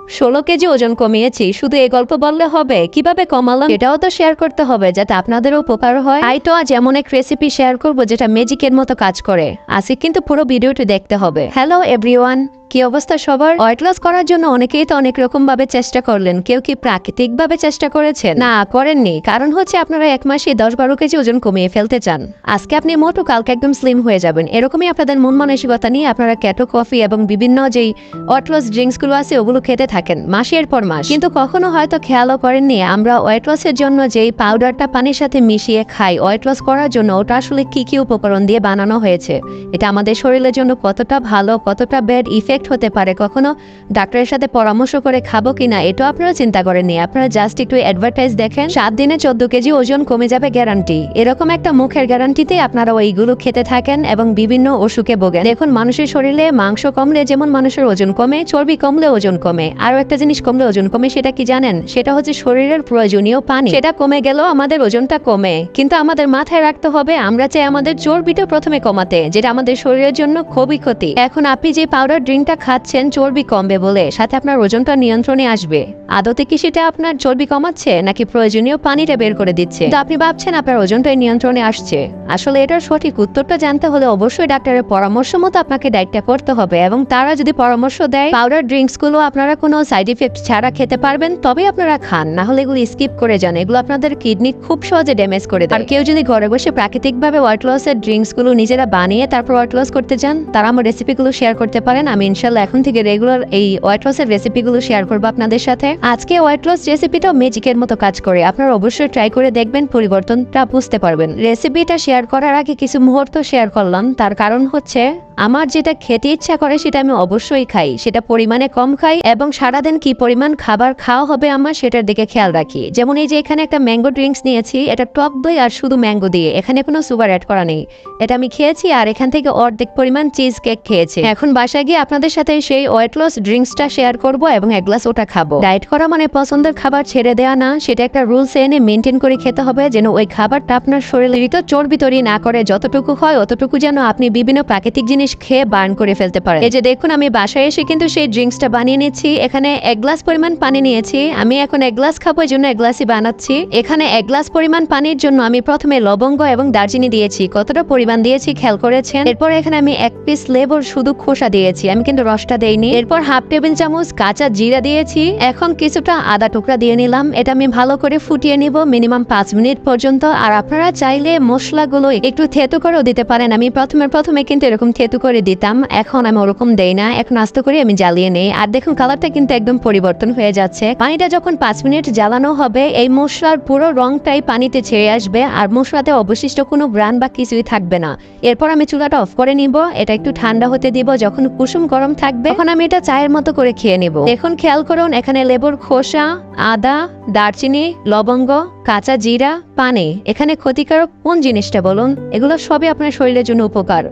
16 KG ওজন কমিয়েছি। শুধু এই গল্প বললে হবে? কিভাবে কমালাম এটাও তো শেয়ার করতে হবে, যাতে আপনাদেরও উপকার হয়। তাই তো আজ এমন এক রেসিপি শেয়ার করব যেটা ম্যাজিকের মতো কাজ করে। আজকে কিন্তু পুরো ভিডিওটি দেখতে হবে। হ্যালো এভরিওয়ান, কি অবস্থা সবার? ওয়েট লস করার জন্য অনেকেই তো অনেক রকম ভাবে চেষ্টা করলেন। কেউ কি প্রাকৃতিক ভাবে চেষ্টা করেছেন? না, করেননি। কারণ হচ্ছে আপনারা এক মাসে 10-12 কেজি ওজন কমিয়ে ফেলতে চান। আজকে আপনি মোটো, কালকে একদম স্লিম হয়ে যাবেন। এরকমই আপনাদের মন মানসিকতা নিয়ে আপনারা ক্যাটো কফি এবং বিভিন্ন যেই ওয়েট লস ড্রিঙ্কস গুলো আছে ওগুলো খেতে থাকেন মাসের পর মাস। কিন্তু কখনো হয়তো খেয়ালও করেননি আমরা ওয়েট লসের জন্য যেই পাউডারটা পানির সাথে মিশিয়ে খাই ওয়েট লস করার জন্য, ওটা আসলে কি কি উপকরণ দিয়ে বানানো হয়েছে, এটা আমাদের শরীরের জন্য কতটা ভালো, কতটা ব্যাড ইফেক্ট হতে পারে, কখনো ডাক্তারের সাথে পরামর্শ করে খাবো কিনা এটাও আপনারা চিন্তা করেননি। আপনারা জাস্ট একটু অ্যাডভার্টাইজ দেখেন, 7 দিনে 14 কেজি ওজন কমে যাবে গ্যারান্টি। এরকম একটা মুখের গ্যারান্টিতে আপনারা ওইগুলো খেতে থাকেন এবং বিভিন্ন অসুখে ভোগেন। দেখুন, মানুষের শরীরে মাংস কমলে যেমন মানুষের ওজন কমে, চর্বি কমলে ওজন কমে। আরো একটা জিনিস কমলে ওজন কমে, সেটা কি জানেন? সেটা হচ্ছে শরীরের প্রয়োজনীয় পানি। সেটা কমে গেলেও আমাদের ওজনটা কমে, কিন্তু আমাদের মাথায় রাখতে হবে আমরা চাই আমাদের চর্বিটা প্রথমে কমাতে, যেটা আমাদের শরীরের জন্য খুবই ক্ষতি। এখন আপনি যে পাউডার ড্রিঙ্কটা খাচ্ছেন চর্বি কমবে বলে, সাথে আপনার ওজনটা নিয়ন্ত্রণে আসবে। আদতে কি সেটা আপনার চর্বি কমাচ্ছে নাকি প্রয়োজনীয় পানিটা বের করে দিচ্ছে? তো আপনি ভাবছেন আপনার ওজনটাই নিয়ন্ত্রণে আসছে। আসলে এটার সঠিক উত্তরটা জানতে হলে অবশ্যই ডাক্তারের পরামর্শ মতো আপনাকে ডায়েটটা করতে হবে, এবং তারা যদি পরামর্শ দেয় পাউডার ড্রিঙ্কস গুলো আপনারা কোনো সাইড ইফেক্ট ছাড়া খেতে পারবেন তবে আপনারা খান, না হলে এগুলো স্কিপ করে যান। এগুলো আপনাদের কিডনি খুব সহজে ড্যামেজ করে দেয়। আর কেউ যদি ঘরে বসে প্রাকৃতিক ভাবে ওয়েট লসের ড্রিঙ্কস গুলো নিজেরা বানিয়ে তারপর ওয়েট লস করতে চান, তারা আমার রেসিপিগুলো শেয়ার করতে পারেন। আমি ইনশাল্লাহ এখন থেকে রেগুলার এই ওয়েট লসের রেসিপিগুলো শেয়ার করবো আপনাদের সাথে। আজকে ওয়েট লস রেসিপিটাও ম্যাজিকের মতো কাজ করে। আপনারা অবশ্যই ট্রাই করে দেখবেন, পরিবর্তনটা বুঝতে পারবেন। রেসিপিটা শেয়ার করার আগে কিছু মুহূর্ত শেয়ার করলাম, তার কারণ হচ্ছে আমার যেটা খেতে ইচ্ছা করে সেটা আমি অবশ্যই খাই, সেটা পরিমাণে কম খাই, এবং সারাদিন কি পরিমাণ খাবার খাওয়া হবে আমার সেটার দিকে খেয়াল রাখি। যেমন এই যে এখানে একটা ম্যাঙ্গো ড্রিঙ্কস নিয়েছি, এটা টক দই আর শুধু ম্যাঙ্গো দিয়ে, এখানে কোনো সুগার অ্যাড করা নেই। এটা আমি খেয়েছি, আর এখান থেকে অর্ধেক পরিমাণ চিজ কেক খেয়েছি। এখন বাসায় গিয়ে আপনাদের সাথে সেই ওয়েট লস ড্রিঙ্কসটা শেয়ার করব এবং এক গ্লাস ওটা খাবো। ডায়েট করা মানে পছন্দের খাবার ছেড়ে দেওয়া না, সেটা একটা রুলস এনে মেনটেন করে খেতে হবে, যেন ওই খাবারটা আপনার শরীরে চর্বি তৈরি না করে। যতটুকু হয় অতটুকু যেন আপনি বিভিন্ন প্রাকৃতিক জিনিস খেয়ে বার্ন করে ফেলতে পারেন। এই যে দেখুন, আমি বাসায় এসে কিন্তু সেই ড্রিঙ্কসটা বানিয়ে নিচ্ছি। এখানে 1 গ্লাস পরিমাণ পানি নিয়েছি। আমি এখন 1 গ্লাস খাবো, এই জন্য 1 গ্লাসই বানাচ্ছি। এখানে 1 গ্লাস পরিমাণ পানির জন্য আমি প্রথমে লবঙ্গ এবং দারচিনি দিয়েছি। কতটা পরিমাণ দিয়েছি খেয়াল করেছেন? এরপর এখানে আমি 1 পিস লেবুর শুধু খোসা দিয়েছি, আমি কিন্তু রসটা দেইনি। এরপর হাফ টেবিল চামচ কাঁচা জিরা দিয়েছি। এখন কিছুটা আদা টুকরা দিয়ে নিলাম। এটা আমি ভালো করে ফুটিয়ে নিব মিনিমাম 5 মিনিট পর্যন্ত। আর আপনারা চাইলে মশলাগুলো একটু থেতু করেও দিতে পারেন। আমি প্রথমে কিন্তু এরকম থেতু করে দিতাম, এখন আমি ওরকম দেই না। এখন আস্তে করে আমি জ্বালিয়ে নেই। আর দেখুন কালারটা কিন্তু একদম পরিবর্তন হয়ে যাচ্ছে। পানিটা যখন 5 মিনিট জ্বালানো হবে, এই মশলার পুরো রংটাই পানিতে ছেড়ে আসবে, আর মশলাতে অবশিষ্ট কোনো গ্রান বা কিছুই থাকবে না। এরপর আমি চুলাটা অফ করে নিব, এটা একটু ঠান্ডা হতে দিব। যখন কুসুম গরম থাকবে তখন আমি এটা চায়ের মতো করে খেয়ে নিব। এখন খেয়াল করুন, এখানে লেবুর খোসা, আদা, দারচিনি, লবঙ্গ, কাঁচা জিরা, পানি। এখানে ক্ষতিকারক কোন জিনিসটা বলুন? এগুলো সবই আপনার শরীরের জন্য উপকার।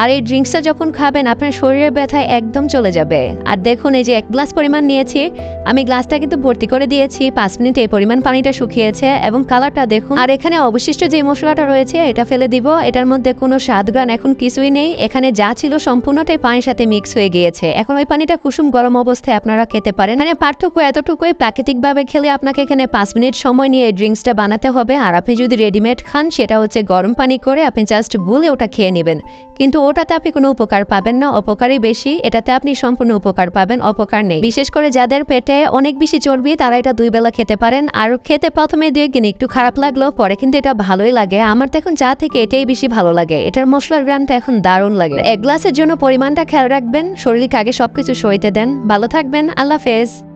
আর এই ড্রিঙ্কসটা যখন খাবেন আপনার শরীরের ব্যথা একদম চলে যাবে। আর দেখুন, এই যে 1 গ্লাস পরিমাণ নিয়েছি, আমি গ্লাসটা কিন্তু ভর্তি করে দিয়েছি। 5 মিনিট এই পরিমাণ পানিটা শুকিয়েছে, এবং কালারটা দেখুন। আর এখানে অবশিষ্ট যে মশলাটা রয়েছে এটা ফেলে দিব। এটার মধ্যে কোনো স্বাদ গ্রান এখন কিছুই নেই। এখানে যা ছিল সম্পূর্ণটাই পানির সাথে মিক্স হয়ে গিয়েছে। এখন ওই পানিটা কুসুম গরম অবস্থায় আপনারা খেতে পারেন। মানে পার্থক্য এতটুকুই, প্রাকৃতিকভাবে খেলে আপনাকে এখানে 5 মিনিট সময় নিয়ে এই ড্রিঙ্কসটা বানাতে হবে। আর আপনি যদি রেডিমেড খান, সেটা হচ্ছে গরম পানি করে আপনি জাস্ট গুলে ওটা খেয়ে নেবেন। কিন্তু ওটাতে আপনি কোনো উপকার পাবেন না, অপকারই বেশি। এটাতে আপনি সম্পূর্ণ উপকার পাবেন, অপকার নেই। বিশেষ করে যাদের পেটে অনেক বেশি চর্বি তারা এটা 2 বেলা খেতে পারেন। আর খেতে প্রথমে 2 দিন একটু খারাপ লাগলো, পরে কিন্তু এটা ভালোই লাগে। আমার তো এখন চা থেকে এটাই বেশি ভালো লাগে। এটার মশলার গ্রানটা এখন দারুণ লাগে। 1 গ্লাসের জন্য পরিমাণটা খেয়াল রাখবেন, শরীরকে আগে সবকিছু সইতে দেন। ভালো থাকবেন, আল্লাহ হাফেজ।